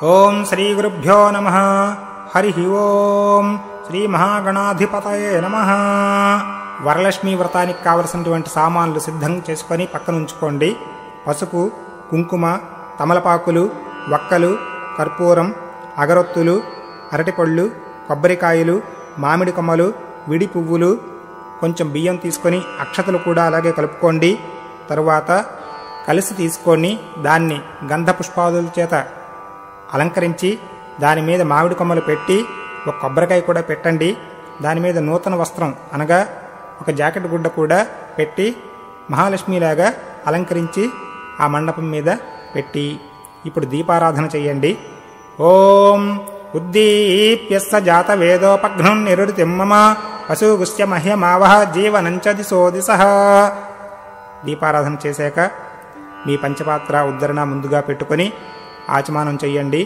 ఓం శ్రీ గురుభ్యో నమః. హరి ఓం. శ్రీ మహాగణాధిపతయే నమః. వరలక్ష్మీ వ్రతానికి కావలసినటువంటి సామాన్లు సిద్ధం చేసుకొని పక్కన ఉంచుకోండి. పసుపు, కుంకుమ, తమలపాకులు, వక్కలు, కర్పూరం, అగరొత్తులు, అరటిపళ్ళు, కొబ్బరికాయలు, మామిడి కొమ్మలు, విడి పువ్వులు, కొంచెం బియ్యం తీసుకొని అక్షతలు కూడా అలాగే కలుపుకోండి. తరువాత కలిసి తీసుకొని దాన్ని గంధ పుష్పాదుల చేత అలంకరించి దాని మీద మామిడి కొమ్మలు పెట్టి ఒక కొబ్బరికాయ కూడా పెట్టండి. దాని మీద నూతన వస్త్రం అనగా ఒక జాకెట్ గుడ్డ కూడా పెట్టి మహాలక్ష్మిలాగా అలంకరించి ఆ మండపం మీద పెట్టి ఇప్పుడు దీపారాధన చెయ్యండి. ఓం ఉద్దీప్యస్స జాత వేదోపఘ్నం నిరుతిం మమ పశుగుస్య మహ్యమావహ జీవనంచ దిశో దిశః. దీపారాధన చేశాక మీ పంచపాత్ర ఉద్ధరణ ముందుగా పెట్టుకొని ఆచమానం చెయ్యండి.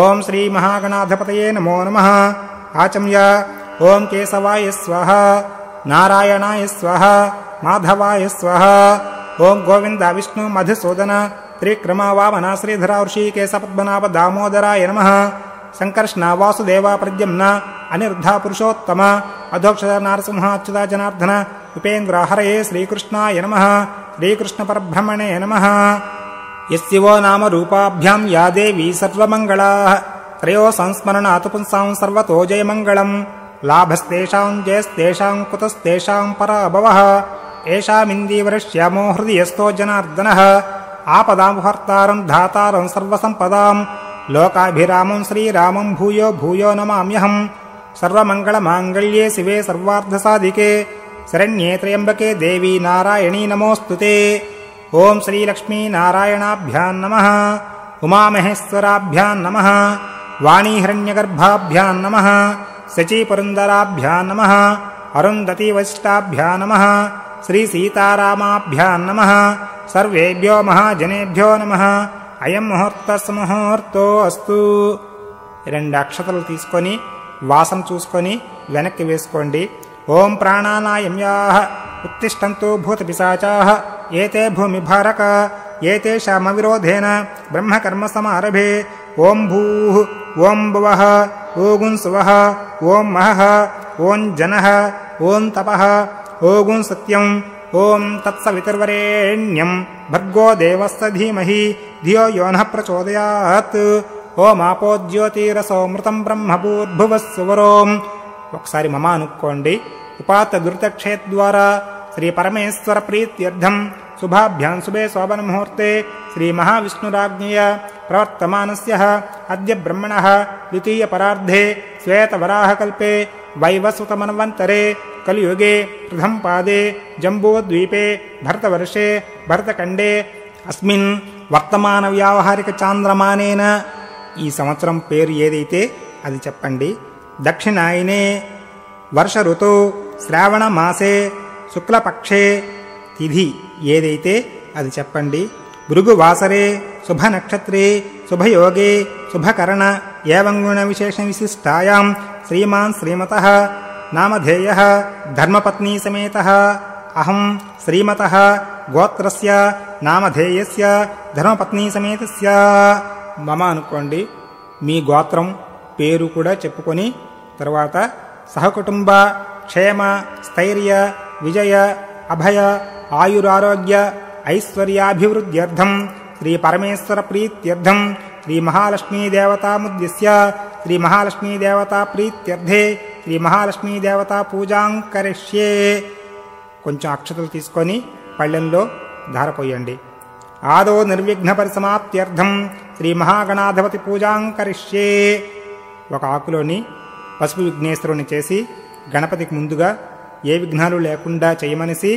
ఓం శ్రీ మహాగణాధిపతయే నమో నమః. ఆచమ్య. ఓం కేశవాయ స్వః, నారాయణాయ స్వః, మాధవాయ స్వః. ఓం గోవింద విష్ణు మధుసూదన త్రిక్రమ వామన శ్రీధర ఋషికేశ పద్మనాభ దామోదరాయ నమః. సంకర్షణ వాసుదేవ ప్రద్యుమ్న అనిరుద్ధ పురుషోత్తమ అధోక్షర నారసింహ అచ్యుత జనార్దన ఉపేంద్ర హరయే శ్రీకృష్ణాయ నమః. శ్రీకృష్ణ పరబ్రహ్మణే నమః. యస్యవో నామ రూపాభ్యాం యా దేవీ సర్వమంగళాః త్రయో సంస్మరణాత్ పుంసాం సర్వతో జయమంగళం. లాభస్తేషాం జయస్తేషాం కుతస్తేషాం పరాభవః. ఏషామిందీవరశ్యామో హృదయస్థో జనార్దనః. ఆపదాముహర్తారం ధాతారం సర్వసంపదాం లోకాభిరామం శ్రీరామం భూయో భూయో నమామ్యహం. సర్వమంగళమాంగళ్యే శివే సర్వార్థసాధికే శరణ్యే త్ర్యంబకే దేవీ నారాయణీ నమోస్తుతే. ఓం శ్రీలక్ష్మీనారాయణాభ్యాం నమః. ఉమామహేశ్వరాభ్యాం నమః. వాణీహిరణ్యగర్భాభ్యాం నమః. శచీపురందరాభ్యాం నమః. అరుంధతీ వశిష్టాభ్యాం నమః. శ్రీసీతారామాభ్యాం నమః. సర్వేభ్యో మహాజనేభ్యో నమః. అయం ముహూర్తస్ముహూర్తో అస్తు. 2 అక్షతలు తీసుకొని వాసన చూసుకొని వెనక్కి వేసుకోండి. ఓం ప్రాణానాయమ్యాః ఉత్తిష్టంతు భూతపిశాచాః ఏతే భూమిభారక ఏతేషామవిరోధేన బ్రహ్మకర్మ సమారభే. ఓం భూః ఓం భువః ఓగుం సువః ఓం మహః ఓం జనః ఓం తపః ఓగుం సత్యం. ఓం తత్సవితుర్వరేణ్యం భర్గో దేవస్య ధీమహి ధియో యో నః ప్రచోదయాత్. ఓం ఆపో జ్యోతిరసోమృతం బ్రహ్మభూర్భువః సువరోం. ఒకసారి మమ అనుకోండి. ఉపాత్త దురితక్షేద్వారా శ్రీ పరమేశ్వర ప్రీత్యర్థం శుభాభ్యాం శుభే శోభన ముహూర్తే శ్రీ మహావిష్ణురాజ్ఞయ ప్రవర్తమానస్య అద్య బ్రహ్మణః ద్వితీయ పరార్ధే శ్వేతవరాహకల్పే వైవస్వతమన్వంతరే కలియుగే ప్రథమ పాదే జంబూద్వీపే భరతవర్షే భరతఖండే అస్మిన్ వర్తమాన వ్యావహారిక చాంద్రమానేన. ఈ సంవత్సరం పేరు ఏదైతే అది చెప్పండి. దక్షిణాయనే వర్ష ఋతు శ్రావణ మాసే శుక్లపక్షే తిథి ఏదైతే అది చెప్పండి. భృగువాసరే శుభ నక్షత్రే శుభయోగే శుభకరణ ఏవం గుణ విశేష విశిష్టాయాం శ్రీమాన్ శ్రీమతః నామధేయః ధర్మపత్నీ సమేతః అహం శ్రీమతః గోత్రస్య నామధేయస్య ధర్మపత్నీ సమేతస్య. మమ అనుకోండి. మీ గోత్రం పేరు కూడా చెప్పుకొని తర్వాత సహకుటుంబ క్షేమ స్థైర్య విజయ అభయ ఆయురారోగ్య ఐశ్వర్యాభివృద్ధ్యర్థం శ్రీ పరమేశ్వర ప్రీత్యర్థం శ్రీ మహాలక్ష్మీదేవతాముద్దిశ్య శ్రీ మహాలక్ష్మీదేవతా ప్రీత్యర్థే శ్రీ మహాలక్ష్మీదేవతా పూజాం కరిష్యే. కొంచెం అక్షతలు తీసుకొని పళ్ళెంలో ధారపోయండి. ఆదో నిర్విఘ్న పరిసమాప్త్యర్థం శ్రీ మహాగణాధిపతి పూజాం కరిష్యే. ఒక ఆకులోని పసుపు విఘ్నేశ్వరుని చేసి గణపతికి ముందుగా ఏ విఘ్నాలు లేకుండా చేయమనిసి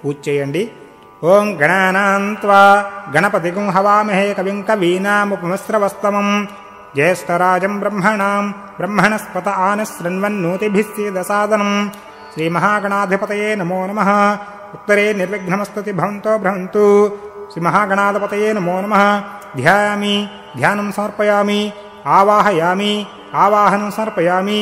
పూజ చేయండి. ఓం గణానాన్త్వా గణపతిగుం హవామహే కవిం కవీనాముపమస్రవస్తమం జ్యేష్ఠరాజం బ్రహ్మణాం బ్రహ్మణస్పత ఆనశృణ్వన్నోతిభిస్సీదసాదనం. శ్రీ మహాగణాధిపతయే నమో నమః. ఉత్తరే నిర్విఘ్నమస్తుతి భవంతో భ్రవంతు. శ్రీ మహాగణాధిపతయే నమో నమః. ధ్యాయామి ధ్యానం సమర్పయామి ఆవాహయామి ఆవాహనం సమర్పయామి.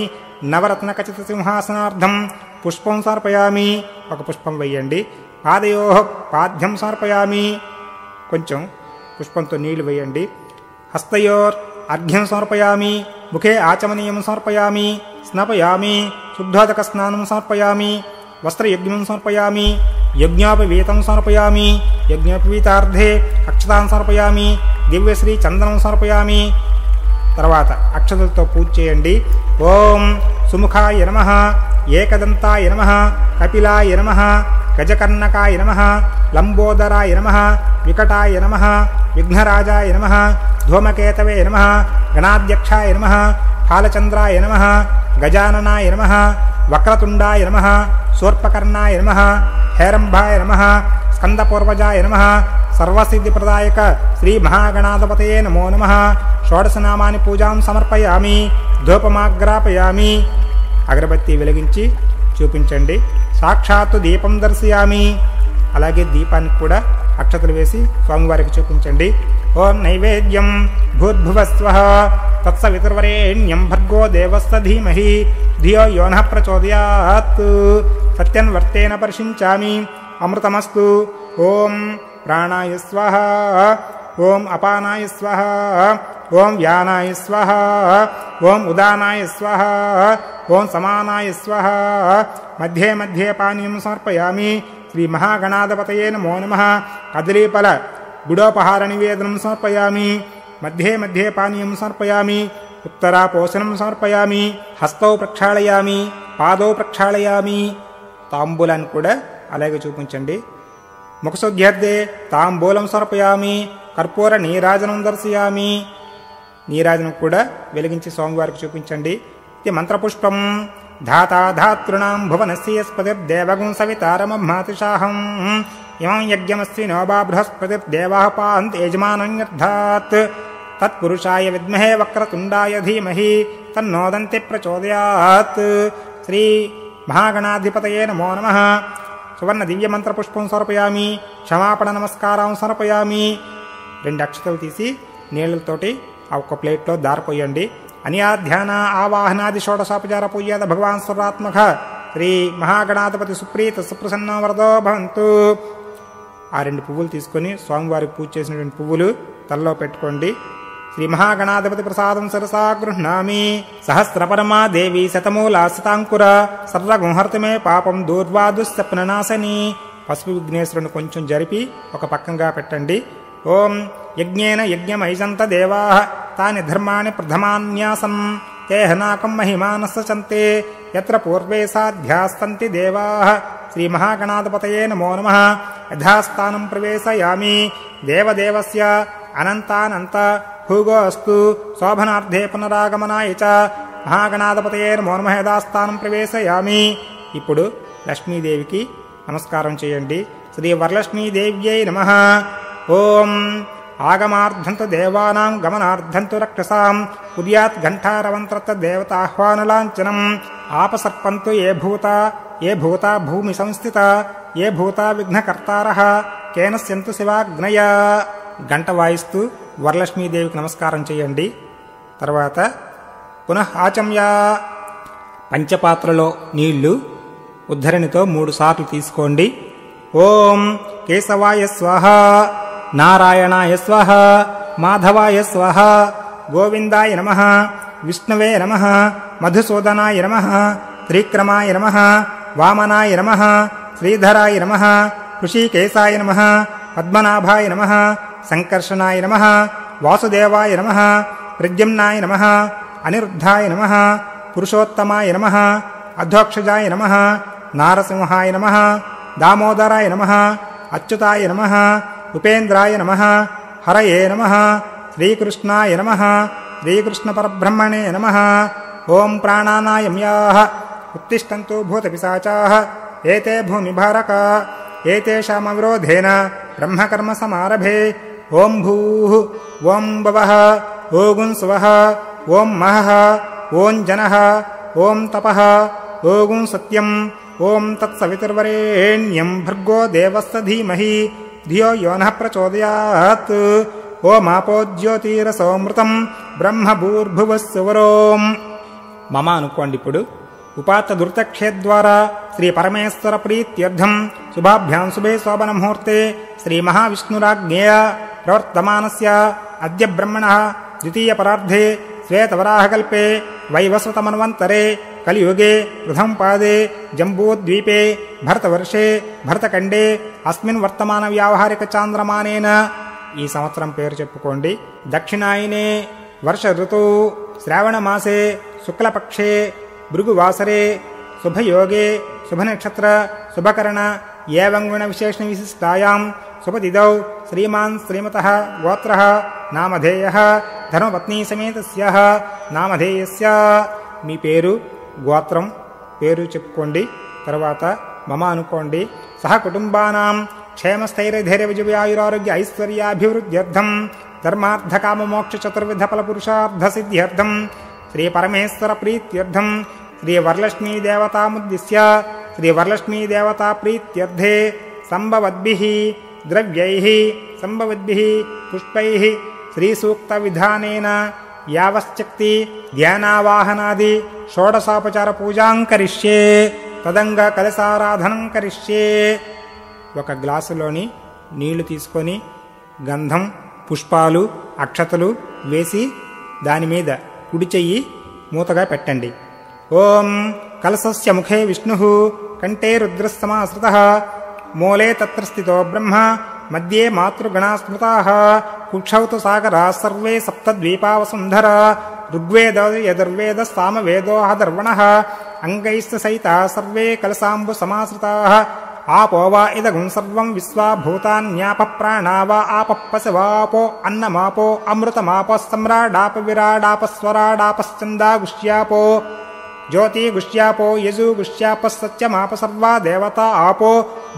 నవరత్న ఖచిత సింహాసనార్థం పుష్పం సమర్పయామి. ఒక పుష్పం వేయండి. పాదయోః పాద్యం సమర్పయామి. కొంచెం పుష్పంతో నీళ్లు వేయండి. హస్తయోర్ అర్ఘ్యం సమర్పయామి, ముఖే ఆచమనీయం సమర్పయామి, స్నాపయామి, శుద్ధోదకస్నానం సమర్పయామి, వస్త్రయజ్ఞం సమర్పయామి, యజ్ఞోపవీతం సమర్పయామి, యజ్ఞోపవీతార్థే అక్షతాన్ సమర్పయామి, దివ్యశ్రీ చందనం సమర్పయామి. తర్వాత అక్షతలతో పూజ చేయండి. ఓం సుముఖాయ నమః, ఏకదంతాయ నమః, కపిలాయ నమః, గజకర్ణకాయ నమః, లంబోదరాయ నమః, వికటాయ నమః, విఘ్నరాజాయ నమః, ధూమకేతవే నమః, గణాధ్యక్షాయ నమః, ఫాలచంద్రాయ నమః, గజాననాయ నమః, వక్రతుండాయ నమః, శూర్పకర్ణాయ నమః, హేరంభాయ నమః, స్కందపూర్వజాయ నమః, సర్వసిద్ధిప్రదాయక శ్రీ మహాగణాధిపతయే నమో నమః. షోడశనామాని పూజాం సమర్పయామి, ధూపమాగ్రాపయామి. అగరబత్తి వెలిగించి చూపించండి. సాక్షాత్తు దీపం దర్శయామి. అలాగే దీపానికి కూడా అక్షతలు వేసి స్వామివారికి చూపించండి. ఓం నైవేద్యం భూర్భువస్వః తత్సవితుర్వరేణ్యం భర్గో దేవస్య ధీమహి ధియో యో నః ప్రచోదయాత్. సత్యన్వర్తేన పరిశించామి. అమృతమస్తు. ఓం ప్రాణాయ స్వాహా, ఓం అపానాయ స్వాహా, ఓం వ్యానాయ స్వాహా, ఓం ఉదానాయ స్వాహా, ఓం సమానాయ స్వాహా. మధ్యే మధ్యే పానీయం సమర్పయామి. శ్రీ మహాగణాధిపతయే నమో నమః. కదలీఫల గుడోపహార నివేదనం సమర్పయామి. మధ్యే మధ్యే పానీయం సమర్పయామి. ఉత్తరాపోషణం సమర్పయామి. హస్తౌ ప్రక్షాళయామి, పాదౌ ప్రక్షాళయామి. తాంబూలాన్ని కూడా అలాగే చూపించండి. ముఖశుద్ధ్యర్థే తాంబూలం సమర్పయామి. కర్పూర నీరాజనం దర్శయామి. నీరాజనం కూడా వెలిగించి స్వామివారికి చూపించండి. ఇది మంత్రపుష్పం. ధాతా ధాతృణాం భువనస్యస్పతిర్దేవగుం సవితారమమాతిషాహం ఇమం యజ్ఞమస్తి నోబా బృహస్పతిర్దేవాః పాంత్ యజమానన్యర్థాత్. తత్పురుషాయ విద్మహే వక్రతుండాయ ధీమహి తన్నోదంతి ప్రచోదయాత్. శ్రీ మహాగణాధిపతయే నమో నమః. సువర్ణ దివ్య మంత్రపుష్పం సమర్పయామి. క్షమాపణ నమస్కారం సమర్పయామి. 2 అక్షతలు తీసి నీళ్లతోటి ఆ ఒక్క ప్లేట్లో దారిపోయండి. అన్యాధ్యాన ఆవాహనాది షోడశోపచార పూజ్యాద భగవాన్ సర్వాత్మక శ్రీ మహాగణాధిపతి సుప్రీత సుప్రసన్న వరదో భవంతు. ఆ 2 పువ్వులు తీసుకొని స్వామివారికి పూజ చేసినటువంటి పువ్వులు తలలో పెట్టుకోండి. శ్రీ మహాగణాధిపతి ప్రసాదం సరసా గృహ్ణామి. సహస్రపరమా దేవి శతమూలా శతాంకుర సర్వగుంహర్తమే పాపం దూర్వా దుస్సప్ననాశని. పసుపు విఘ్నేశ్వరుని కొంచెం జరిపి ఒక పక్కంగా పెట్టండి. ఓం యజ్ఞేన యజ్ఞమైజంత దేవాః తాని ధర్మాణి ప్రథమాన్యాసం తేహనాకం మహిమానస్సంతే యత్ర పూర్వే సాధ్యాస్తంతి దేవాః. శ్రీ మహాగణాధిపతయే నమో నమః. యథాస్థానం ప్రవేశయామి. దేవదేవస్య అనంతానంత భూగో అస్తు శోభనార్థే పునరాగమనాయ చ. మహాగణాధిపతయే నమో నమః. యథాస్థానం ప్రవేశయామి. ఇప్పుడు లక్ష్మీదేవికి నమస్కారం చేయండి. శ్రీ వరలక్ష్మీదేవ్యై నమః. ఓం ఆగమార్థంతు దేవానాం గమనార్థంతు రక్షసాం ఉద్యాత్ ఘంటారవంత్రత దేవతాహ్వానలాంఛనం. ఆపసర్పంతు ఏ భూతా భూమి సంస్థిత ఏ భూతా విఘ్నకర్తారః కేనస్యంతు శివాగ్నయ. గంట వాయిస్తూ వరలక్ష్మీదేవికి నమస్కారం చేయండి. తర్వాత పునః ఆచమ్య. పంచపాత్రలో నీళ్లు ఉద్ధరణితో 3 సార్లు తీసుకోండి. ఓం కేశవాయ స్వాహ, నారాయణాయ స్వాహ, మాధవాయ స్వాహ, గోవిందాయ నమః, విష్ణవే నమః, మధుసూదనాయ నమః, త్రిక్రమాయ నమః, వామనాయ నమః, శ్రీధరాయ నమః, ఋషికేశాయ నమః, పద్మనాభాయ నమః, సంకర్షణాయ నమః, వాసుదేవాయ నమః, ప్రద్యుమ్నాయ నమః, అనిరుద్ధాయ నమః, పురుషోత్తమాయ నమః, అధ్వక్షజాయ నమః, నారసింహాయ నమః, దామోదరాయ నమః, అచ్యుతాయ నమః, ఉపేంద్రాయ నమః, హరయే నమః, శ్రీకృష్ణాయ నమః, శ్రీకృష్ణ పరబ్రహ్మణే నమః. ఓం ప్రాణానాయమ్యాః ఉత్తిష్టంతు భూతపిశాచాః ఏతే భూమిభారక ఏతేషామవిరోధేన బ్రహ్మకర్మ సమారభే. ఓం భూః ఓం భవః ఓం స్వః ఓం మహః ఓం జనః ఓం తపః ఓం సత్యం ఓం తత్సవితుర్వరేణ్యం భర్గో దేవస్య ధీమహి ధియో యో నః ప్రచోదయాత్. ఓమాపో జ్యోతిరసోమృతం బ్రహ్మభూర్భువస్సువరోం. మమ అనుకోండి. ఇప్పుడు ఉపాత్త దుర్తక్షేద్వారా శ్రీ పరమేశ్వర ప్రీత్యర్థం శుభాభ్యాం శుభే శోభన ముహూర్తే శ్రీ మహావిష్ణురాజ్ఞేయ ప్రవర్తమానస్య అద్య బ్రహ్మణః द्वितीयपरार्धे श्वेतवराहकल्पे वैवस्वतमन्वन्तरे కలియుగే ప్రథమ పాదే జంబూద్వీపే భరతవర్షే భరతఖండే అస్మిన్ వర్తమాన వ్యావహారిక చాంద్రమానేన ఈ సంవత్సరం పేరు చెప్పుకోండి. దక్షిణాయనే వర్ష ఋతువు శ్రావణమాసే శుక్లపక్షే భృగువాసరే శుభయోగే శుభనక్షత్ర శుభకరణ ఏవం గుణ విశేషణ విశిష్టాయాం శుభతిథౌ శ్రీమాన్ శ్రీమతః గోత్రః నామధేయః ధర్మపత్నీ సమేతస్యః నామధేయస్య. మీ పేరు గోత్రం పేరు చెప్పుకోండి. తర్వాత మమ అనుకోండి. సహ కుటుంబానాం క్షేమస్థైర్యధైర్య విజయాయురారోగ్య ఐశ్వర్యాభివృద్ధ్యర్థం ధర్మార్థకామమోక్ష చతుర్విధ ఫలపురుషార్థ సిద్ధ్యర్థం శ్రీ పరమేశ్వర ప్రీత్యర్థం శ్రీ వరలక్ష్మీ దేవతాముద్దిశ్య శ్రీ వరలక్ష్మీ దేవతా ప్రీత్యర్థే సంభవద్భిః ద్రవ్యైః సంభవద్భిః పుష్పైః శ్రీ సూక్త విధానేన యావశ్చక్తి ధ్యానావాహనాది షోడశోపచార పూజాం కరిష్యే తదంగ కలశారాధనం కరిష్యే. ఒక గ్లాసులోని నీళ్లు తీసుకొని గంధం పుష్పాలు అక్షతలు వేసి దాని మీద కుడి చెయ్యి మూతగా పెట్టండి. ఓం కలశస్య ముఖే విష్ణుః కంఠే రుద్రస్సమాశ్రితః మూలే తత్ర స్థితో బ్రహ్మ మధ్యే మాతృగణా స్మృతాః కుక్షౌ తు సాగరాः సర్వే సప్తద్వీపావసుంధరా ఋగ్వేద యజుర్వేద సామవేదో అధర్వణః అంగైశ్చ సహితాः సర్వే కలశాంబు సమాశ్రితాः ఆపో వా ఇదగుం సర్వం విశ్వా భూతాన్యాప ప్రాణా వా ఆపః పశవాపో అన్నమాపో అమృతమాపః సమ్రాడాప విరాడాప స్వరాడాపశ్చందా గుష్యాపో జ్యోతి గుష్యాపో యజు గుష్యాప సత్యమాప సర్వా దేవత ఆపో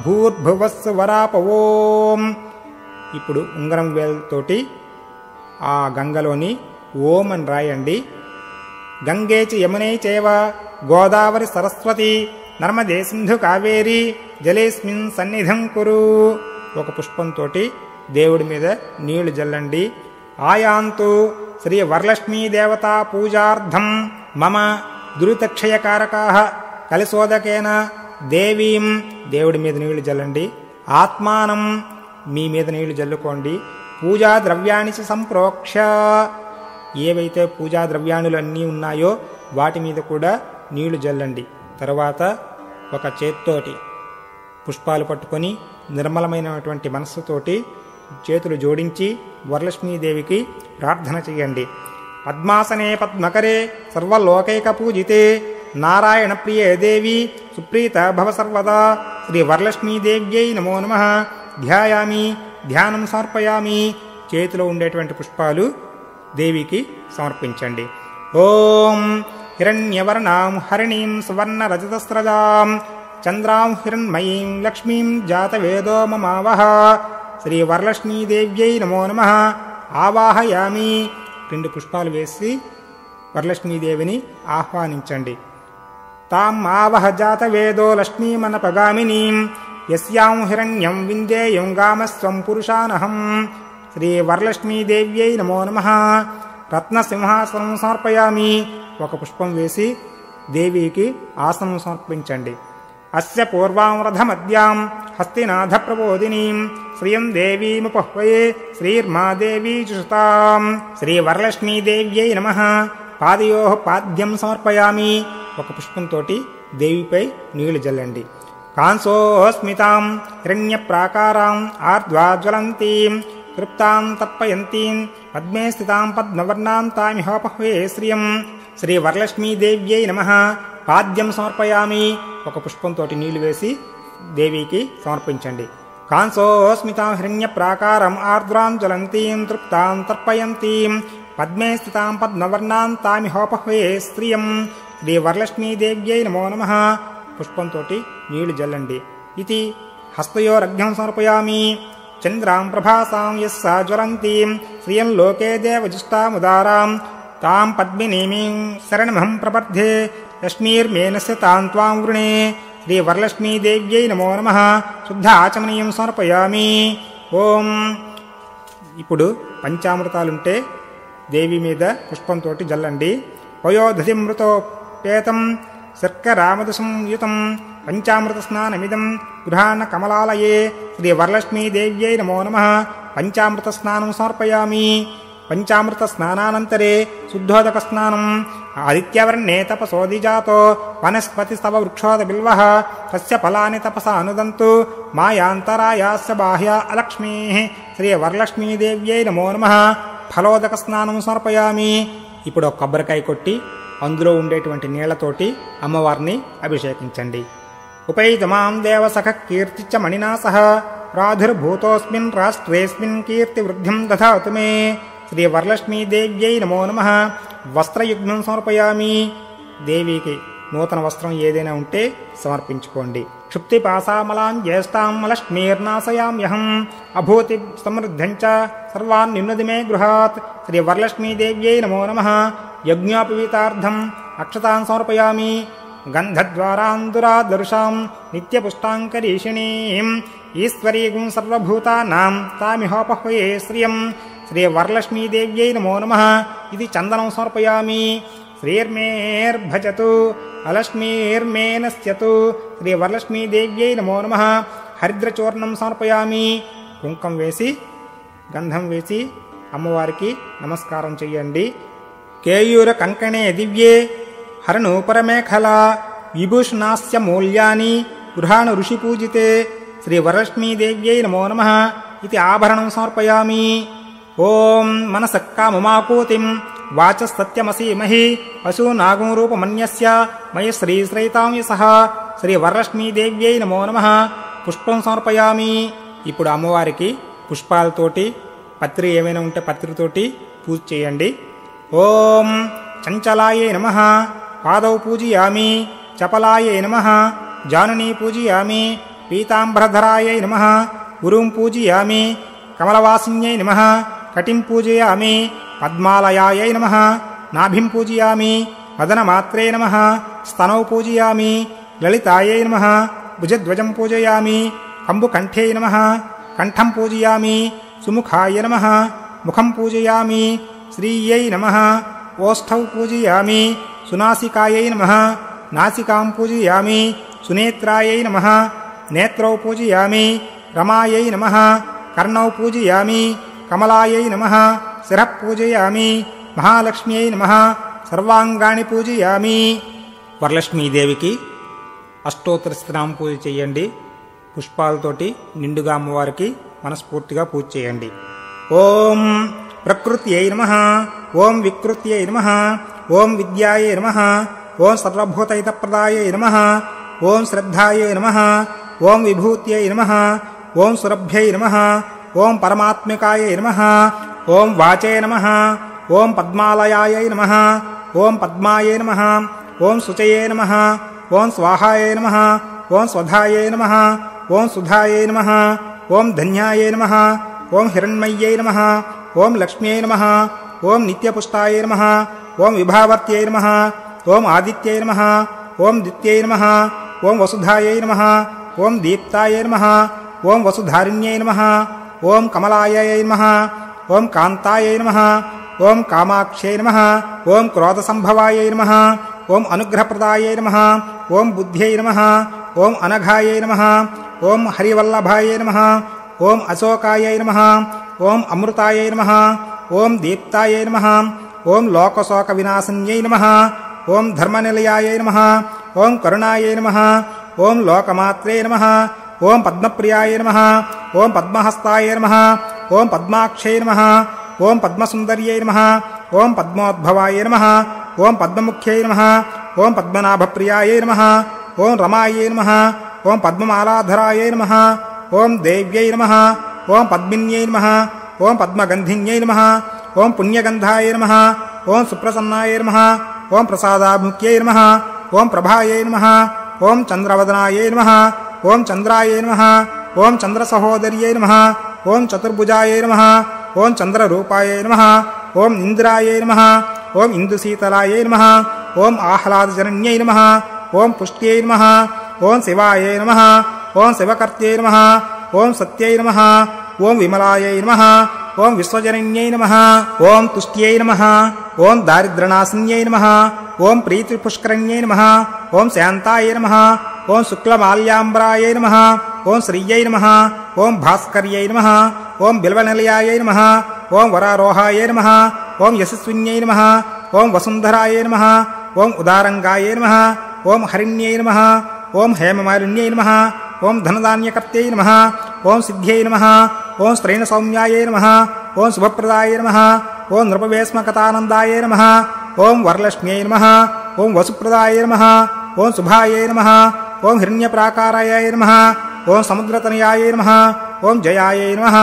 భూర్భువస్సు వరాపవోం. ఇప్పుడు ఉంగరం వేలుతోటి ఆ గంగలోని ఓం అని రాయండి. గంగే చ యమునే చైవ గోదావరి సరస్వతి నర్మదే సింధు కావేరి జలేస్మిన్ సన్నిధం కురు. ఒక పుష్పంతో దేవుడి మీద నీళ్లు జల్లండి. ఆయాంతు శ్రీ వరలక్ష్మీ దేవతా పూజార్థం మమ దురితక్షయకారకాః కలిశోదకేన దేవీం. దేవుడి మీద నీళ్లు జల్లండి. ఆత్మానం మీ మీద నీళ్లు జల్లుకోండి. పూజా ద్రవ్యాణి సంప్రోక్ష ఏవైతే పూజా ద్రవ్యాణులు అన్నీ ఉన్నాయో వాటి మీద కూడా నీళ్లు జల్లండి. తర్వాత ఒక చేత్తోటి పుష్పాలు పట్టుకొని నిర్మలమైనటువంటి మనస్సుతోటి చేతులు జోడించి వరలక్ష్మీదేవికి ప్రార్థన చేయండి. పద్మాసనే పద్మకరే సర్వలోకైక పూజితే నారాయణ ప్రియే దేవి సుప్రీత భవ సర్వదా శ్రీ వరలక్ష్మీదేవ్యై నమో నమః. ధ్యాయామి ధ్యానం సమర్పయామి. చేతిలో ఉండేటువంటి పుష్పాలు దేవికి సమర్పించండి. ఓం హిరణ్యవర్ణాం హరిణీం సువర్ణ రజతస్రజాం చంద్రాం హిరణ్మయీం లక్ష్మీం జాతవేదో మమావహ. శ్రీ వరలక్ష్మీదేవ్యై నమో నమః. ఆవాహయామి. 2 పుష్పాలు వేసి వరలక్ష్మీదేవిని ఆహ్వానించండి. తాం ఆవహ జాతవేదో లక్ష్మీమనపగామినీం యస్యాం హిరణ్యం విందేయం గామస్వం పురుషానహం. శ్రీ వరలక్ష్మీదేవ్యై నమో నమః. రత్నసింహాసనం సమర్పయామి. ఒక పుష్పం వేసి దేవికి ఆసనం సమర్పించండి. అస్య పూర్వాం రథమద్యాం హస్తినాథ ప్రబోధినీం శ్రియం దేవీముపహ్వయే శ్రీర్మాదేవీ చుషతాం. శ్రీ వరలక్ష్మీదేవ్యై నమః. పాదయోః పాద్యం సమర్పయామి. ఒక పుష్పంతో దేవిపై నీళ్లు జల్లండి. కాంసోస్మితాం హిరణ్యప్రాకారాం ఆర్ద్వాజ్వలంతీం తృప్తాం తర్పయంతీం పద్మే స్థితాం పద్మవర్ణాం తామిహోపహ్వే శ్రియం. శ్రీ వరలక్ష్మీదేవ్యై నమః. పాద్యం సమర్పయామి. ఒక పుష్పంతో నీళ్లు వేసి దేవికి సమర్పించండి. కాంసోస్మితాం హిరణ్యప్రాకారం ఆర్ద్రాం జ్వలంతీం తృప్తాం తర్పయంతీం పద్మే స్థితాం పద్మవర్ణాం తామిహోపహ్వే శ్రియం. శ్రీ వరలక్ష్మీదేవ్యై నమో నమః. పుష్పంతో నీళ్లు జల్లండి. ఇది హస్తయోరర్ఘ్యం సమర్పయామి. చంద్రాం ప్రభాసాం యస్సా జ్వలంతీం శ్రియం లోకే దేవజిష్టాముదారాం తాం పద్మినీమీం శరణమహం ప్రపద్యే లక్ష్మీర్మేనస్య తాం త్వాం వృణే. శ్రీ వరలక్ష్మీదేవ్యై నమో నమః. శుద్ధ ఆచమనీయం సమర్పయామి. ఓం. ఇప్పుడు పంచామృతాలుంటే దేవి మీద పుష్పంతో జల్లండి. పయోధతిమృతోపేతం శర్కరామద సంయుతం పంచామృత స్నానమిదం గృహాణ కమలాలయే. శ్రీ వరలక్ష్మీదేవ్యై నమో నమః. పంచామృత స్నానం సమర్పయామి. పంచామృత స్నానానంతరే శుద్ధోదక స్నానం ఆదిత్యవర్ణే తపసోదిజాతో వనస్పతిస్తవ వృక్షోద బిల్వః తస్య ఫలాని తపసా అనుదంతు మాయాంతరాయాస్య బాహ్య అలక్ష్మీః శ్రీ వరలక్ష్మీదేవ్యై నమో నమః. ఫలోదక స్నానం సమర్పయామి. ఇప్పుడు ఒక కొబ్బరికాయ కొట్టి అందులో ఉండేటువంటి నీళ్లతోటి అమ్మవారిని అభిషేకించండి. ఉపైతమాం దేవసఖ కీర్తిచ్చ మణినా సహ ప్రాదుర్భూతోస్మిన్ రాష్ట్రేస్మిన్ కీర్తి వృద్ధిం దధాతు మే. శ్రీ వరలక్ష్మీదేవ్యై నమో నమః. వస్త్రయుగ్మం సమర్పయామి. దేవికి నూతన వస్త్రం ఏదైనా ఉంటే సమర్పించుకోండి. క్షుప్తిపాసామలాం జ్యేష్ఠాం లక్ష్మీర్నాశయామ్యహం అభూతి సమృద్ధంచ సర్వాన్ నిన్నది మే గృహాత్. శ్రీ వరలక్ష్మీదేవ్యై నమో నమః. యజ్ఞోపవీతార్థం అక్షతాన్ సమర్పయామి. గంధద్వారాందురాదర్శాం నిత్యపుష్టాంకరీషిణీం ఈశ్వరీగుం సర్వభూతానాం తామిహోపహ్వయే శ్రియం. శ్రీ వరలక్ష్మీదేవ్యై నమో నమః. ఇది చందనం సమర్పయామి. శ్రీర్మేర్భజతు అలక్ష్మీర్మేనస్యతు. శ్రీ వరలక్ష్మీదేవ్యై నమో నమః. హరిద్రచూర్ణం సమర్పయామి. కుంకం వేసి గంధం వేసి అమ్మవారికి నమస్కారం చెయ్యండి. కేయూర కంకణే దివ్యే హరణూపరమేఖలా విభూషణాస్య మూల్యాని గృహాణ ఋషి పూజితే. శ్రీ వరలక్ష్మీదేవ్యై నమో నమః. ఇది ఆభరణం సమర్పయామి. ఓం మనసక్కామమాకూతిం వాచస్తత్యమసీమహి పశూనాగం రూపమన్యస్య మయి శ్రీశ్రైతాం యసః. శ్రీ వరలక్ష్మీదేవ్యై నమో నమః. పుష్పం సమర్పయామి. ఇప్పుడు అమ్మవారికి పుష్పాలతోటి పత్రి ఏమైనా ఉంటే పత్రితోటి పూజ చేయండి. ఓం చంచలాయే నమః. పాదౌ పూజయామి. చపలాయే నమః. జానునీ పూజయామి. పీతాంబరధరాయై నమః. గురుం పూజయామి. కమలవాసిన్యై నమః. కటిం పూజయామి. పద్మాలయాయై నమః. నాభిం పూజయామి. వదనమాత్రే నమః. స్తనౌ పూజయామి. లలితాయై నమః. భుజధ్వజం పూజయామి. కంబుకంఠే నమః. కంఠం పూజయామి. సుముఖాయ నమః. ముఖం పూజయామి. శ్రీయై నమః. ఓష్ఠౌ పూజయామి. సునాసికాయై నమః. నాసికాం పూజయామి. సునేత్రాయై నమః. నేత్రౌ పూజయామి. రమాయై నమః. కర్ణౌ పూజయామి. కమలాయై నమః. శిరః పూజయామి. మహాలక్ష్మ్యై నమః. సర్వాంగాణి పూజయామి. వరలక్ష్మీదేవికి అష్టోత్తర స్తోత్రం పూజ చేయండి. పుష్పాలతోటి నిండుగా అమ్మవారికి మనస్ఫూర్తిగా పూజ చేయండి. ఓం ప్రకృత్యై నమః. ఓం వికృత్యై నమః. ఓం విద్యాయై నమః. ఓం సర్వభూతహితప్రదాయై నమః. ఓం శ్రద్ధాయై నమః. ఓం విభూత్యై నమః. ఓం సురభ్యై నమః. ఓం పరమాత్మికాయై నమః. ఓం వాచే నమః. ఓం పద్మాలయాయై నమః. ఓం పద్మాయై నమః. ఓం శుచయే నమః. ఓం స్వాహాయై నమః. ఓం స్వధాయై నమః. ఓం సుధాయై నమః. ఓం ధన్యాయై నమః. ఓం హిరణ్మయ్యై నమః. ఓం లక్ష్మ్యై నమః. ఓం నిత్యపుష్టాయై నమః. ఓం విభావర్త్యై నమః. ఓం ఆదిత్యై నమః. ఓం దిత్యై నమః. ఓం వసుధాయై నమః. ఓం దీప్తాయై నమః. ఓం వసుధారిణ్యై నమః. ఓం కమలాయై నమః. ఓం కాంతాయై నమః. ఓం కామాక్షై నమః. ఓం క్రోధసంభవాయై నమః. ఓం అనుగ్రహప్రదాయై నమః. ఓం బుద్ధ్యై నమః. ఓం అనఘాయై నమః. ఓం హరివల్లభాయై నమః. ఓం అశోకాయై నమః. ఓం అమృతాయై నమః. ఓం దీప్తాయై నమః. ఓం లోకశోక వినాశన్యై నమః. ఓం ధర్మనిలయాయై నమః. ఓం కరుణాయై నమః. ఓం లోకమాత్రే నమః. ఓం పద్మప్రియాయై నమః. ఓం పద్మహస్తాయై నమః. ఓం పద్మాక్షై నమః. ఓం పద్మసుందర్యై నమః. ఓం పద్మోద్భవాయై నమః. ఓం పద్మముఖ్యై నమః. ఓం పద్మనాభప్రియాయై నమః. ఓం రమాయై నమః. ఓం పద్మమాలాధరాయై నమః. ఓం దేవ్యై నమః. ఓం పద్మిన్యై నమః. ఓం పద్మగంధిన్యై నమః. ఓం పుణ్యగంధాయై నమః. ఓం సుప్రసన్నాయై నమః. ఓం ప్రసాదాముఖ్యై నమః. ఓం ప్రభాయై నమః. ఓం చంద్రవదనాయై నమః. ఓం చంద్రాయై నమః. ఓం చంద్రసహోదర్యై నమః. ఓం చతుర్భుజాయై నమః. ఓం చంద్రరూపాయై నమః. ఓం ఇంద్రాయై నమః. ఓం ఇందుశీతలాయై నమః. ఓం ఆహ్లాదజనన్యై నమః. ఓం పుష్ట్యై నమః. ఓం శివాయై నమః. ఓం శివకర్త్యై నమః. ఓం సత్యై నమః. ఓం విమలాయై నమః. ఓం విశ్వజనన్యై నమః. ఓం తుష్ట్యై నమః. ఓం దారిద్ర్యనాశిన్యై నమః. ఓం ప్రీతిపుష్కరణ్యై నమః. ఓం శాంతాయై నమః. ఓం శుక్లమాల్యాంబరాయై నమః. ఓం శ్రీయై నమః. ఓం భాస్కర్యై నమః. ఓం బిల్వనిలయాయై నమః. ఓం వరారోహాయ నమః ఓం యశస్విన్యై నమః ఓం వసుంధరాయ నమః ఓం ఉదారంగాయ నమః ఓం హరిణ్యై నమః ఓం హేమమాలిన్యై నమః ఓం ధనధాన్యకర్త్యై నమః ఓం సిద్ధ్యై నమః ఓం స్త్రైణ సౌమ్యాయ నమః ఓం శుభప్రదాయ నమః ఓం నృపవేస్మకతానందాయ నమః ఓం వరలక్ష్మ్యై నమః ఓం వసుప్రదాయ నమః ఓం శుభాయ నమః ఓం హిరణ్యప్రాకారాయ నమః ఓం సముద్రతనయాయ నమః ఓం జయాయ నమః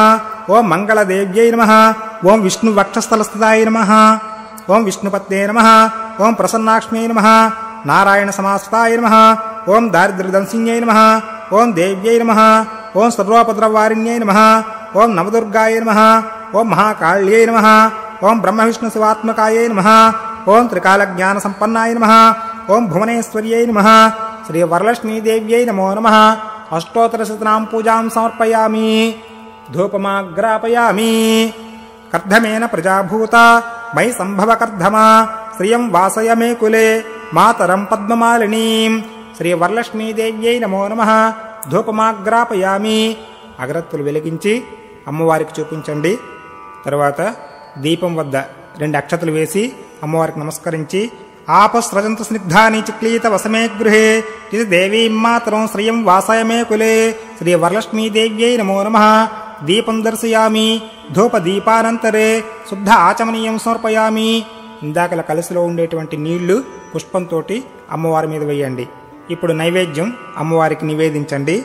ఓం మంగళదేవ్యై నమః ఓం విష్ణువక్షస్థలస్థితాయ నమః ఓం విష్ణుపత్నే నమః ఓం ప్రసన్నాక్ష్మ్యై నమః నారాయణ సమాశ్రితాయ నమః ఓం దారిద్ర్యదంసిన్యై నమః ఓం దేవ్యై నమః ఓం సర్వోపద్రవారిణ్యై నమః ఓం నవదుర్గాయ నమః ఓం మహాకాళ్యై నమః ఓం బ్రహ్మవిష్ణు శివాత్మకాయ నమః ఓం త్రికాలజ్ఞాన సంపన్నాయ నమః ఓం భువనేశ్వర్యై నమః శ్రీ వరలక్ష్మీదేవ్యై నమో నమః అష్టోత్తరశతనాం పూజాం సమర్పయామి ధూపమాగ్రాపయామి కర్ధమేన ప్రజాభూత మయి సంభవ కర్ధమా శ్రియం వాసయ మే కులే మాతరం పద్మమాలినీం శ్రీ వరలక్ష్మీదేవ్యై నమో నమః ధూపమాగ్రాపయామి. అగరత్తులు వెలిగించి అమ్మవారికి చూపించండి. తరువాత దీపం వద్ద 2 అక్షతలు వేసి అమ్మవారికి నమస్కరించి ఆపస్రజంతు స్నిగ్ధాని చిక్లీత వసమే గృహే ఇది దేవీం మాతరం శ్రియం వాసయ మే కులే శ్రీ వరలక్ష్మీదేవ్యై నమో నమః. దీపం దర్శయామి. ధూపదీపానంతరే శుద్ధ ఆచమనీయం సమర్పయామి. ఇందాకల కలసిలో ఉండేటువంటి నీళ్లు పుష్పంతో అమ్మవారి మీద వేయండి. ఇప్పుడు నైవేద్యం అమ్మవారికి నివేదించండి.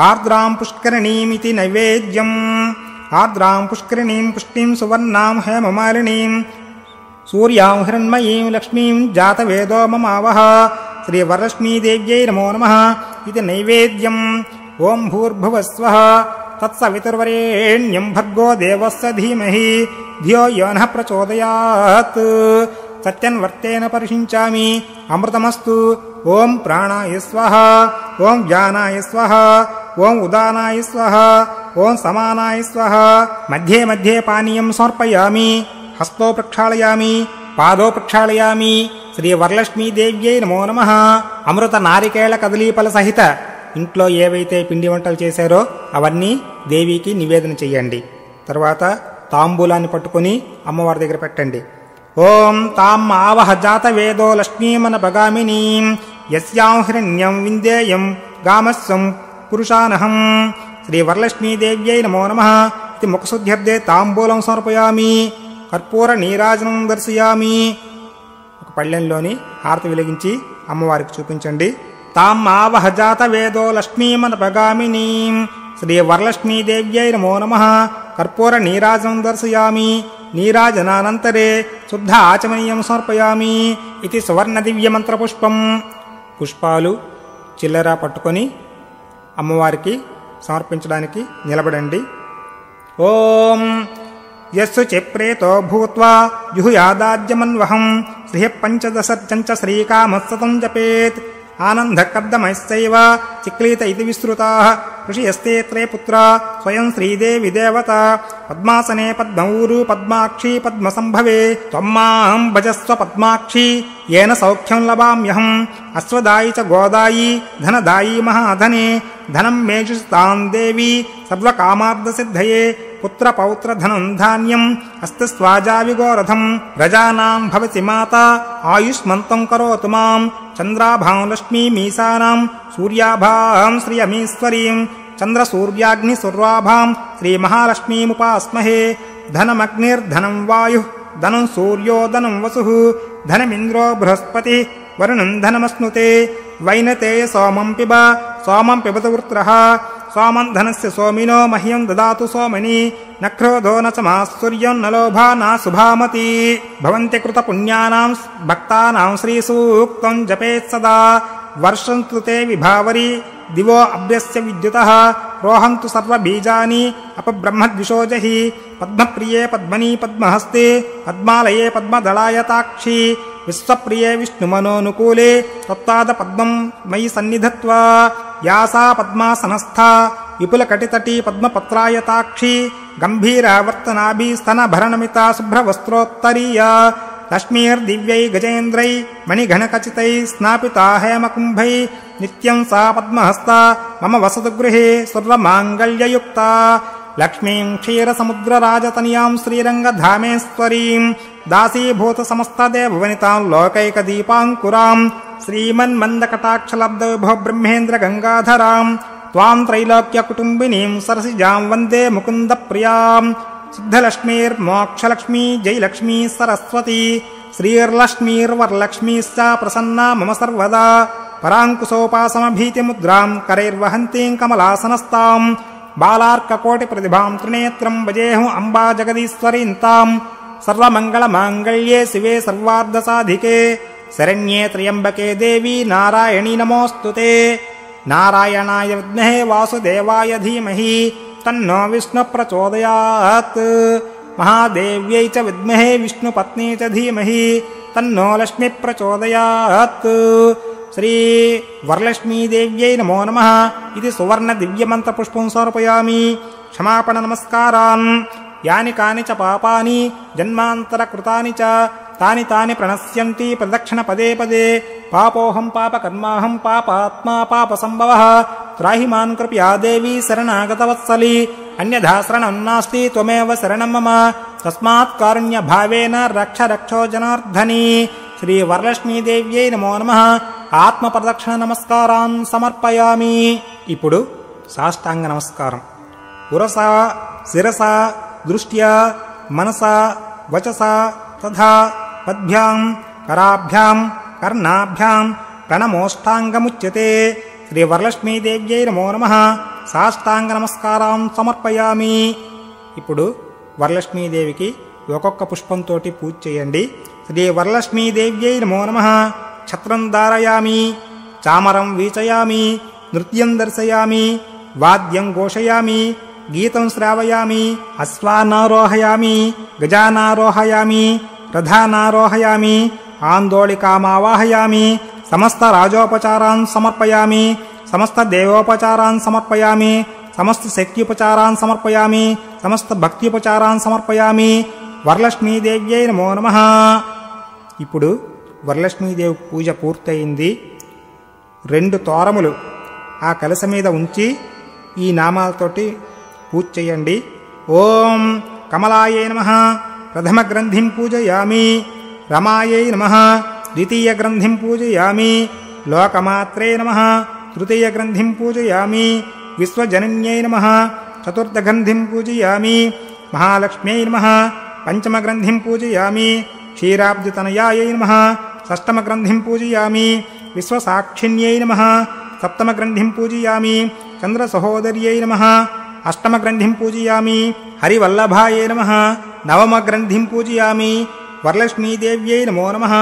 ఆర్ద్రాం పుష్కరిణీమితి నైవేద్యం. ఆర్ద్రాం పుష్కరిణీం పుష్టిం సువర్ణాం హేమమాలినీం సూర్యాం హిరణ్మయీం లక్ష్మీం జాతవేదో మమావహ శ్రీ వరలక్ష్మీదేవ్యై నమో నమః. ఇది నైవేద్యం. ఓం భూర్భువస్వః తత్సవితుర్వరేణ్యం భర్గో దేవస్య ధీమహి ధియో యో నః ప్రచోదయాత్. సత్యన్వర్తేన పరిషించామి. అమృతమస్తు. ఓం ప్రాణాయ స్వః. ఓం జ్ఞానాయ స్వః. ఓం ఉదానాయ స్వః. ఓం సమానాయ స్వః. మధ్యే మధ్యే పానీయం సమర్పయామి. హస్తో ప్రక్షాళయామి. పాదో ప్రక్షాళయామి. శ్రీ వరలక్ష్మీదేవ్యై నమో నమః. అమృత నారికేళ కదలీఫల సహిత ఇంట్లో ఏవైతే పిండి వంటలు చేశారో అవన్నీ దేవికి నివేదన చెయ్యండి. తర్వాత తాంబూలాన్ని పట్టుకుని అమ్మవారి దగ్గర పెట్టండి. ఓం తాం ఆవహ జాతవేదో లక్ష్మీమనపగామినీం యస్యాం హిరణ్యం విందేయం గామస్వం పురుషానహం శ్రీ వరలక్ష్మీదేవ్యై నమో నమః. ఇది ముఖశుద్ధ్యర్థే తాంబూలం సమర్పయామి. కర్పూర నీరాజనం దర్శయామి. ఒక పళ్ళెంలోని హారతి వెలిగించి అమ్మవారికి చూపించండి. తాం ఆవహ జాతవేదో లక్ష్మీమనపగామినీం శ్రీ వరలక్ష్మీదేవ్యై నమో నమః. కర్పూర నీరాజనం దర్శయామి. నీరాజనానంతరే శుద్ధ ఆచమనీయం సమర్పయామి. ఇది సువర్ణ దివ్య మంత్రపుష్పం. పుష్పాలు చిల్లర పట్టుకొని అమ్మవారికి సమర్పించడానికి నిలబడండి. ఓం యస్సు చిప్రేతో భూత్వా జుహుయాదాజ్యమన్వహం శ్రీః పంచదశర్చంచ శ్రీకామత్సతం జపేత్ ఆనందకర్దమైశ్చైవ చిక్లీత ఇది విస్తృతాః ఋషియస్తే త్రే పుత్రా స్వయం శ్రీదేవి దేవత పద్మాసనే పద్మౌరు పద్మాక్షి పద్మసంభవే త్వమ్మాహం భజస్వ పద్మాక్షి येन सौख्यं लभाम्यहम् अश्वदायी च गोदायी धनदायी महाधने धनं मेजुस्तां देवी सर्वकामार्थसिद्धये पुत्रपौत्रधनं धान्यम् अस्ति स्वाजाविगोरथं प्रजानां भवति माता आयुष्मन्तं करोतु मां चन्द्राभां लक्ष्मीमीशानां सूर्याभां श्रियमीश्वरीं चन्द्रसूर्याग्निसूर्वाभां श्रीमहालक्ष्मीमुपास्महे धनमग्निर्धनं वायुः धनं सूर्यो धनं वसुः धनमिन्द्रो बृहस्पति वरुणं धनमश्नुते वैनतेय सोमं पिबत वृत्रः सोमं धनस्य सोमिनो मह्यं ददातु सोमनि न क्रोधो न च मात्सर्यो न लोभा न शुभामति भवन्ति कृतपुण्यानां भक्तानां श्रीसूक्तं जपेत् सदा वर्षन्तु ते विभावरी दिवो अभ्यस्य विद्युतः रोहन्तु सर्वबीजानि अपब्रह्मद्विषोजहि पद्मप्रिये पद्मनि पद्महस्ते पद्मालये पद्मदलायताक्षी विश्वप्रिये विष्णुमनोनुकूले तत्ताद पद्मं मयि सन्निधत्वा यासा पद्मासनस्था विपुलकटितटी पद्मपत्रायताक्षी गम्भीरावर्तनाभिस्तनभरणमिता शुभ्रवस्त्रोत्तरीया लक्ष्मीर्दिव्यै गजेन्द्रै मणिघनखचितै स्नापिता हेमकुम्भै नित्यं सा पद्महस्ता मम वसतु गृहे सर्वमाङ्गल्ययुक्ता లక్ష్మీం క్షీరసముద్రరాజతనయాం శ్రీరంగధామేశ్వరీం దాసీభూత సమస్తదేవవనితాం లోకైకదీపాంకురాం శ్రీమన్మందకటాక్షలబ్ధవిభో బ్రహ్మేంద్ర గంగాధరాం త్వాం త్రైలోక్యకుటుంబినీం సరసిజాం వందే ముకుందప్రియాం సిద్ధలక్ష్మీర్మోక్షలక్ష్మీ జయలక్ష్మీ సరస్వతి శ్రీర్లక్ష్మీర్వరలక్ష్మీశ్చ ప్రసన్నా మమ సర్వదా పరాంకుశోపాసమభీతిముద్రాం కరైర్వహంతీం కమలాసనస్తాం బాలార్కకోటిప్రతిభాం త్రినేత్రం భజేహం అంబా జగదీశ్వరీంతాం సర్వమంగళమాంగళ్యే శివే సర్వార్ధసాధికే శరణ్యే త్ర్యంబకే దేవీ నారాయణీ నమోస్తుతే నారాయణాయ విద్మహే వాసుదేవాయ ధీమహి తన్నో విష్ణు ప్రచోదయాత్ మహాదేవ్యై చ విద్మహే విష్ణుపత్నీ చ ధీమహి తన్నో లక్ష్మి ప్రచోదయాత్ శ్రీ వరలక్ష్మీదేవ్యై నమో నమః ఇది సువర్ణ దివ్యమంత్రపుష్పం సమర్పయామి. క్షమాపణ నమస్కారాన్. యాని కాని చ పాపాని జన్మాంతరకృతాని చ తాని తాని ప్రణశ్యంతి ప్రదక్షిణ పదే పదే. పాపోహం పాపకర్మాహం పాపాత్మా పాపసంభవః త్రాహి మాం కృపయా దేవి శరణాగతవత్సలి. అన్యథా శరణం నాస్తి త్వమేవ శరణం మమ తస్మాత్ కారుణ్యభావేన రక్ష రక్షో జనార్దని. శ్రీ వరలక్ష్మీదేవ్యై నమో నమః. ఆత్మప్రదక్షిణ నమస్కారాన్ సమర్పయామి. ఇప్పుడు సాష్టాంగ నమస్కారం. పురస శిరస దృష్ట్యా మనస వచస తథా పద్భ్యాం కరాభ్యాం కర్ణాభ్యాం ప్రణమోష్టాంగముచ్యతే. శ్రీ వరలక్ష్మీదేవ్యై నమో నమః. సాష్టాంగ నమస్కారం సమర్పయామి. ఇప్పుడు వరలక్ష్మీదేవికి ఒక్కొక్క పుష్పంతో పూజ చేయండి. శ్రీ వరలక్ష్మీదేవ్యై నమో నమః. ఛత్రం ధారయామి, చామరం వీచయామి, నృత్యం దర్శయామి, వాద్యం ఘోషయామి, గీతం శ్రావయామి, అశ్వానారోహయామి, గజానారోహయామి, రథానారోహయామి, ఆందోళికామావాహయామి, సమస్త రాజోపచారాన్ సమర్పయామి, సమస్త దేవోపచారాన్ సమర్పయామి, సమస్త శక్త్యుపచారాన్ సమర్పయామి, సమస్త భక్త్యుపచారాన్ సమర్పయామి. వరలక్ష్మీదేవ్యై నమో నమః. ఇప్పుడు వరలక్ష్మీదేవి పూజ పూర్తయింది. 2 తోరములు ఆ కలశ మీద ఉంచి ఈ నామాలతోటి పూజ చేయండి. ఓం కమలాయై నమః ప్రథమ గ్రంథిం పూజయామి. రమాయై నమః ద్వితీయ గ్రంథిం పూజయామి. లోకమాత్రే నమః తృతీయ గ్రంథిం పూజయామి. విశ్వజనన్యై నమః చతుర్థ గ్రంథిం పూజయామి. మహాలక్ష్మ్యై నమః పంచమ గ్రంథిం పూజయామి. క్షీరాబ్దితనయాయై నమః షష్టమ గ్రంథిం పూజయామి. విశ్వసాక్షిణ్యై నమః సప్తమ గ్రంథిం పూజయామి. చంద్రసహోదర్యై నమః అష్టమ గ్రంథిం పూజయామి. హరివల్లభాయై నమః నవమ గ్రంథిం పూజయామి. వరలక్ష్మీదేవ్యై నమో నమః.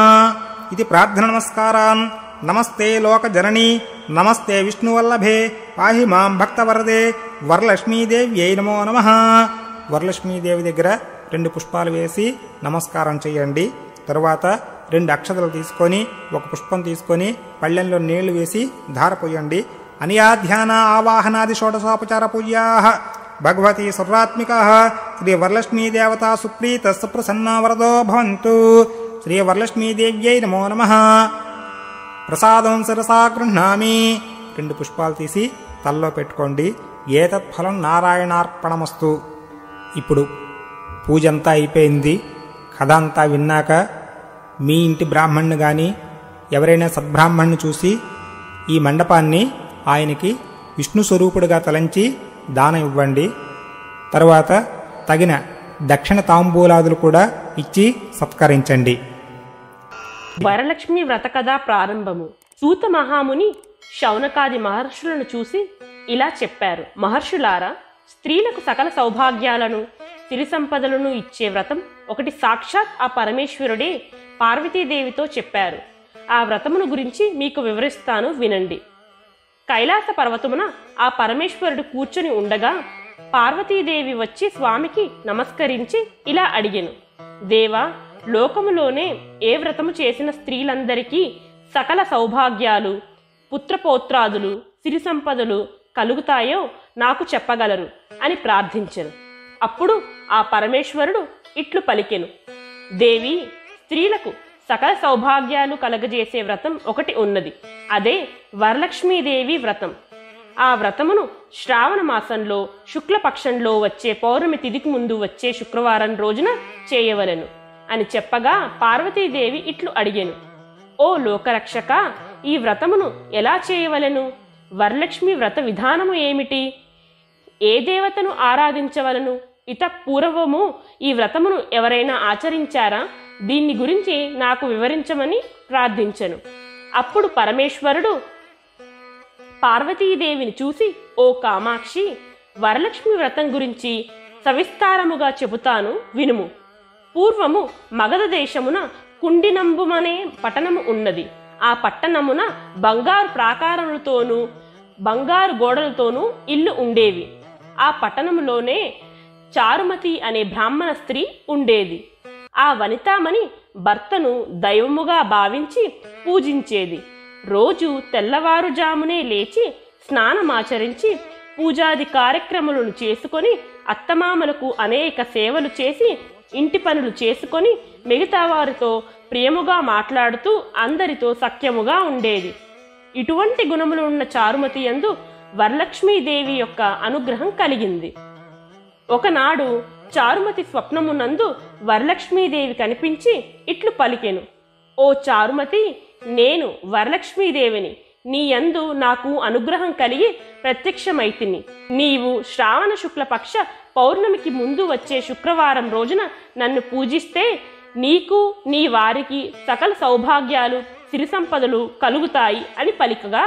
ఇది ప్రార్థన నమస్కారాన్. నమస్తే లోకజనని నమస్తే విష్ణువల్లభే పాహి మాం భక్తవరదే వరలక్ష్మీదేవ్యై నమో నమః. వరలక్ష్మీదేవి దగ్గర 2 పుష్పాలు వేసి నమస్కారం చేయండి. తరువాత 2 అక్షతలు తీసుకొని ఒక పుష్పం తీసుకొని పళ్ళెంలో నీళ్లు వేసి ధారపోయండి. అనియాధ్యాన ఆవాహనాది షోడశోపచార పూజ్యా భగవతి సర్వాత్మికా శ్రీ వరలక్ష్మీదేవతా సుప్రీత సుప్రసన్నా వరదో భవంతు. శ్రీ వరలక్ష్మీదేవ్యై నమో నమః. ప్రసాదం శిరసా గృహ్ణామి. 2 పుష్పాలు తీసి తల్లో పెట్టుకోండి. ఏతత్ఫలం నారాయణార్పణమస్తు. ఇప్పుడు పూజంతా అయిపోయింది. కథ అంతా విన్నాక మీ ఇంటి బ్రాహ్మణ్ణి కానీ ఎవరైనా సద్బ్రాహ్మణ్ణి చూసి ఈ మండపాన్ని ఆయనకి విష్ణు స్వరూపుడుగా తలంచి దానం ఇవ్వండి. తరువాత తగిన దక్షిణ తాంబూలాదులు కూడా ఇచ్చి సత్కరించండి. వరలక్ష్మి వ్రత కథ ప్రారంభము. సూత మహాముని శౌనకాది మహర్షులను చూసి ఇలా చెప్పారు. మహర్షులారా, స్త్రీలకు సకల సౌభాగ్యాలను సిరి సంపదలను ఇచ్చే వ్రతం ఒకటి సాక్షాత్ ఆ పరమేశ్వరుడే పార్వతీదేవితో చెప్పారు. ఆ వ్రతమును గురించి మీకు వివరిస్తాను, వినండి. కైలాస పర్వతమున ఆ పరమేశ్వరుడు కూర్చొని ఉండగా పార్వతీదేవి వచ్చి స్వామికి నమస్కరించి ఇలా అడిగెను. దేవా, లోకములోనే ఏ వ్రతము చేసిన స్త్రీలందరికీ సకల సౌభాగ్యాలు, పుత్రపౌత్రాదులు, సిరి సంపదలు కలుగుతాయో నాకు చెప్పగలరు అని ప్రార్థించెను. అప్పుడు ఆ పరమేశ్వరుడు ఇట్లు పలికెను. దేవి, స్త్రీలకు సకల సౌభాగ్యాలు కలగజేసే వ్రతం ఒకటి ఉన్నది. అదే వరలక్ష్మీదేవి వ్రతం. ఆ వ్రతమును శ్రావణ మాసంలో శుక్లపక్షంలో వచ్చే పౌర్ణమి తిథికి ముందు వచ్చే శుక్రవారం రోజున చేయవలెను అని చెప్పగా పార్వతీదేవి ఇట్లు అడిగెను. ఓ లోకరక్షక, ఈ వ్రతమును ఎలా చేయవలెను? వరలక్ష్మి వ్రత విధానము ఏమిటి? ఏ దేవతను ఆరాధించవలను? పూర్వము ఈ వ్రతమును ఎవరైనా ఆచరించారా? దీన్ని గురించి నాకు వివరించమని ప్రార్థించెను. అప్పుడు పరమేశ్వరుడు పార్వతీదేవిని చూసి, ఓ కామాక్షి, వరలక్ష్మి వ్రతం గురించి సవిస్తారముగా చెబుతాను వినుము. పూర్వము మగధ దేశమున కుండినంబుమనే పట్టణము ఉన్నది. ఆ పట్టణమున బంగారు ప్రాకారములతోనూ బంగారు గోడలతోనూ ఇల్లు ఉండేవి. ఆ పట్టణములోనే చారుమతి అనే బ్రాహ్మణ స్త్రీ ఉండేది. ఆ వనితామణి భర్తను దైవముగా భావించి పూజించేది. రోజు తెల్లవారుజామునే లేచి స్నానమాచరించి పూజాది కార్యక్రమాలను చేసుకొని అత్తమామలకు అనేక సేవలు చేసి ఇంటి పనులు చేసుకొని మిగతా వారితో ప్రియముగా మాట్లాడుతూ అందరితో సఖ్యముగా ఉండేది. ఇటువంటి గుణములు ఉన్న చారుమతి యందు వరలక్ష్మీదేవి యొక్క అనుగ్రహం కలిగింది. ఒకనాడు చారుమతి స్వప్నమునందు వరలక్ష్మీదేవి కనిపించి ఇట్లు పలికెను. ఓ చారుమతి, నేను వరలక్ష్మీదేవిని. నీ యందు నాకు అనుగ్రహం కలిగి ప్రత్యక్షమైతిని. నీవు శ్రావణ శుక్లపక్ష పౌర్ణమికి ముందు వచ్చే శుక్రవారం రోజున నన్ను పూజిస్తే నీకు నీ వారికి సకల సౌభాగ్యాలు సిరి సంపదలు కలుగుతాయి అని పలికగా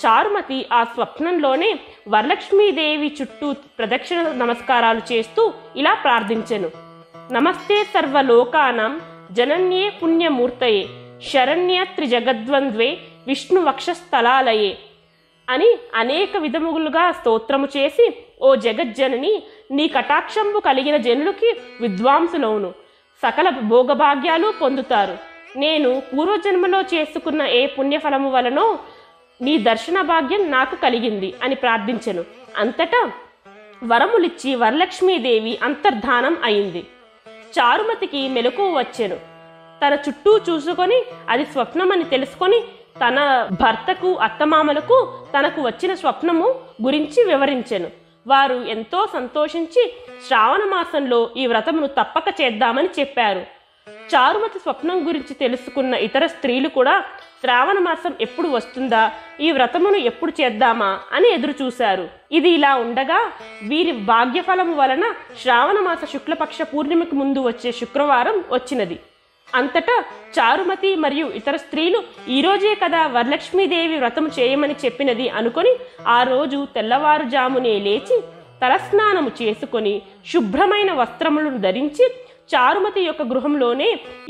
చారుమతి ఆ స్వప్నంలోనే వరలక్ష్మీదేవి చుట్టూ ప్రదక్షిణ నమస్కారాలు చేస్తూ ఇలా ప్రార్థించెను. నమస్తే సర్వలోకానాం జనన్యే పుణ్యమూర్తయే శరణ్య త్రిజగద్వంద్వే విష్ణు వక్షస్థలాలయే అని అనేక విధములుగా స్తోత్రము చేసి, ఓ జగజ్జనని, నీ కటాక్షంబు కలిగిన జనులకి విద్వాంసులవును, సకల భోగభాగ్యాలు పొందుతారు. నేను పూర్వజన్మలో చేసుకున్న ఏ పుణ్యఫలము వలనో నీ దర్శన భాగ్యం నాకు కలిగింది అని ప్రార్థించెను. అంతటా వరములిచ్చి వరలక్ష్మీదేవి అంతర్ధానం అయింది. చారుమతికి మెలకువ వచ్చెను. తన చుట్టూ చూసుకొని అది స్వప్నమని తెలుసుకొని తన భర్తకు అత్తమామలకు తనకు వచ్చిన స్వప్నము గురించి వివరించెను. వారు ఎంతో సంతోషించి శ్రావణ మాసంలో ఈ వ్రతమును తప్పక చేద్దామని చెప్పారు. చారుమతి స్వప్నం గురించి తెలుసుకున్న ఇతర స్త్రీలు కూడా శ్రావణ మాసం ఎప్పుడు వస్తుందా, ఈ వ్రతమును ఎప్పుడు చేద్దామా అని ఎదురు చూశారు. ఇది ఇలా ఉండగా వీరి భాగ్యఫలము వలన శ్రావణ మాస శుక్లపక్ష పూర్ణిమకి ముందు వచ్చే శుక్రవారం వచ్చినది. అంతటా చారుమతి మరియు ఇతర స్త్రీలు ఈరోజే కదా వరలక్ష్మీదేవి వ్రతము చేయమని చెప్పినది అనుకొని ఆ రోజు తెల్లవారుజామునే లేచి తలస్నానము చేసుకొని శుభ్రమైన వస్త్రములను ధరించి చారుమతి యొక్క గృహంలోనే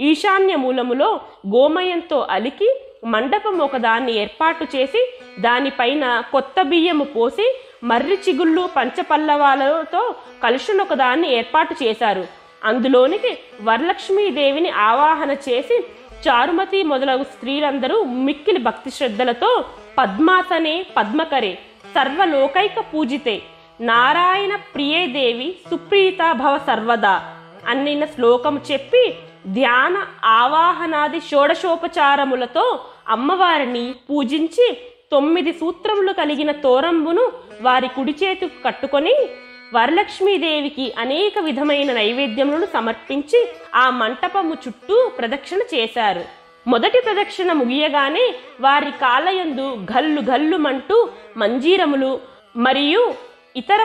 ఈశాన్య మూలములో గోమయంతో అలికి మండపం ఒకదాన్ని ఏర్పాటు చేసి దానిపైన కొత్త బియ్యము పోసి మర్రి చిగుళ్ళు పంచపల్లవాలతో కలుషునొకదాన్ని ఏర్పాటు చేశారు. అందులోనికి వరలక్ష్మీదేవిని ఆవాహన చేసి చారుమతి మొదలగు స్త్రీలందరూ మిక్కిలి భక్తి శ్రద్ధలతో పద్మాసనే పద్మకరే సర్వలోకైక పూజితే నారాయణ ప్రియే దేవి సుప్రీత భవ సర్వదా అన్న శ్లోకము చెప్పి ధ్యాన ఆవాహనాది షోడశోపచారములతో అమ్మవారిని పూజించి 9 సూత్రములు కలిగిన తోరంబును వారి కుడి చేతికి కట్టుకొని వరలక్ష్మీదేవికి అనేక విధమైన నైవేద్యములను సమర్పించి ఆ మంటపము చుట్టూ ప్రదక్షిణ చేశారు. మొదటి ప్రదక్షిణ ముగియగానే వారి కాళ్ళయందు గల్లు గల్లుమంటూ మంజీరములు మరియు ఇతర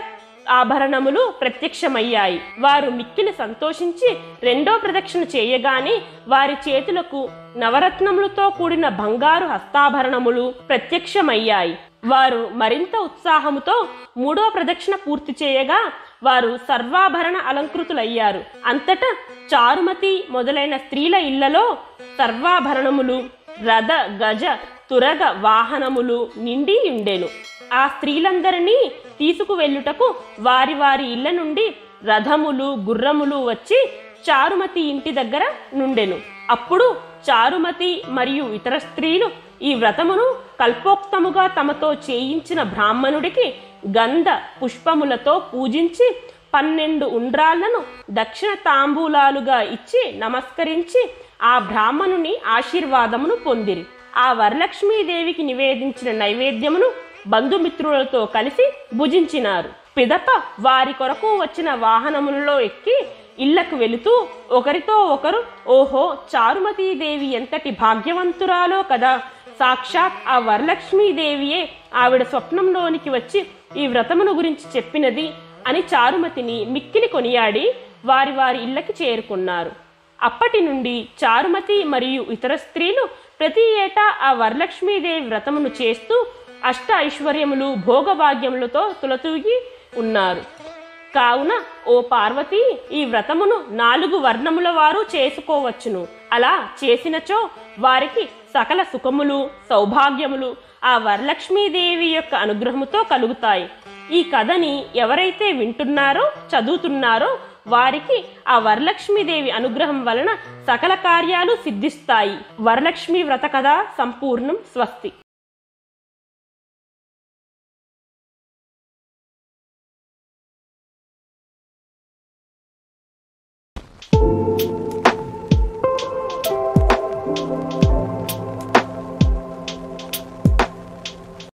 ఆభరణములు ప్రత్యక్షమయ్యాయి. వారు మిక్కిలి సంతోషించి రెండో ప్రదక్షిణ చేయగానే వారి చేతులకు నవరత్నములతో కూడిన బంగారు హస్తాభరణములు ప్రత్యక్షమయ్యాయి. వారు మరింత ఉత్సాహముతో మూడో ప్రదక్షిణ పూర్తి చేయగా వారు సర్వాభరణ అలంకృతులయ్యారు. అంతటా చారుమతి మొదలైన స్త్రీల ఇళ్లలో సర్వాభరణములు రథ గజ తురగ వాహనములు నిండి ఉండెను. ఆ స్త్రీలందరినీ తీసుకువెళ్ళుటకు వారి వారి ఇళ్ల నుండి రథములు గుర్రములు వచ్చి చారుమతి ఇంటి దగ్గర నుండెను. అప్పుడు చారుమతి మరియు ఇతర స్త్రీలు ఈ వ్రతమును కల్పోక్తముగా తమతో చేయించిన బ్రాహ్మణుడికి గంధ పుష్పములతో పూజించి 12 ఉండ్రాళ్లను దక్షిణ తాంబూలాలుగా ఇచ్చి నమస్కరించి ఆ బ్రాహ్మణుని ఆశీర్వాదమును పొందిరి. ఆ వరలక్ష్మీదేవికి నివేదించిన నైవేద్యమును బంధుమిత్రులతో కలిసి భుజించినారు. పిదప వారి కొరకు వచ్చిన వాహనములలో ఎక్కి ఇళ్లకు వెళుతూ ఒకరితో ఒకరు, ఓహో, చారుమతీదేవి ఎంతటి భాగ్యవంతురాలో కదా, సాక్షాత్ ఆ వరలక్ష్మీదేవియే ఆవిడ స్వప్నంలోనికి వచ్చి ఈ వ్రతమును గురించి చెప్పినది అని చారుమతిని మిక్కిలి కొనియాడి వారి వారి ఇళ్లకి చేరుకున్నారు. అప్పటి నుండి చారుమతి మరియు ఇతర స్త్రీలు ప్రతి ఏటా ఆ వరలక్ష్మీదేవి వ్రతమును చేస్తూ అష్ట ఐశ్వర్యములు భోగభాగ్యములతో తులతూగి ఉన్నారు. కావున ఓ పార్వతి, ఈ వ్రతమును 4 వర్ణముల వారు చేసుకోవచ్చును. అలా చేసినచో వారికి సకల సుఖములు సౌభాగ్యములు ఆ వరలక్ష్మీదేవి యొక్క అనుగ్రహముతో కలుగుతాయి. ఈ కథని ఎవరైతే వింటున్నారో చదువుతున్నారో వారికి ఆ వరలక్ష్మీదేవి అనుగ్రహం వలన సకల కార్యాలు సిద్ధిస్తాయి. వరలక్ష్మీ వ్రత కథ సంపూర్ణం. స్వస్తి.